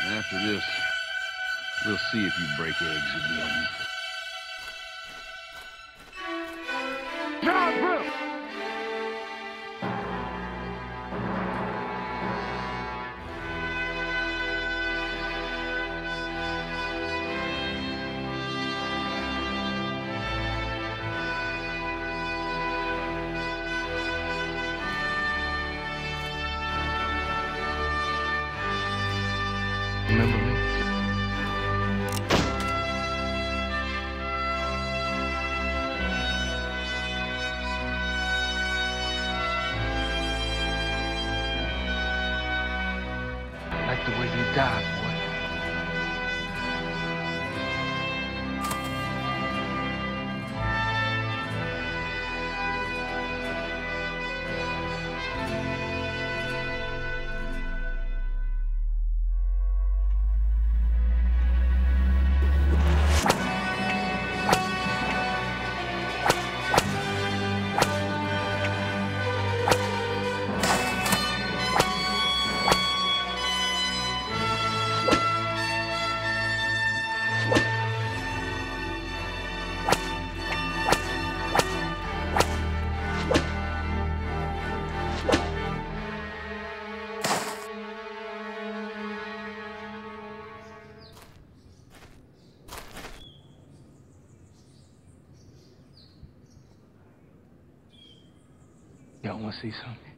After this, we'll see if you break eggs again. John Brill! Remember me? Like the way you died, boy. Y'all want to see something?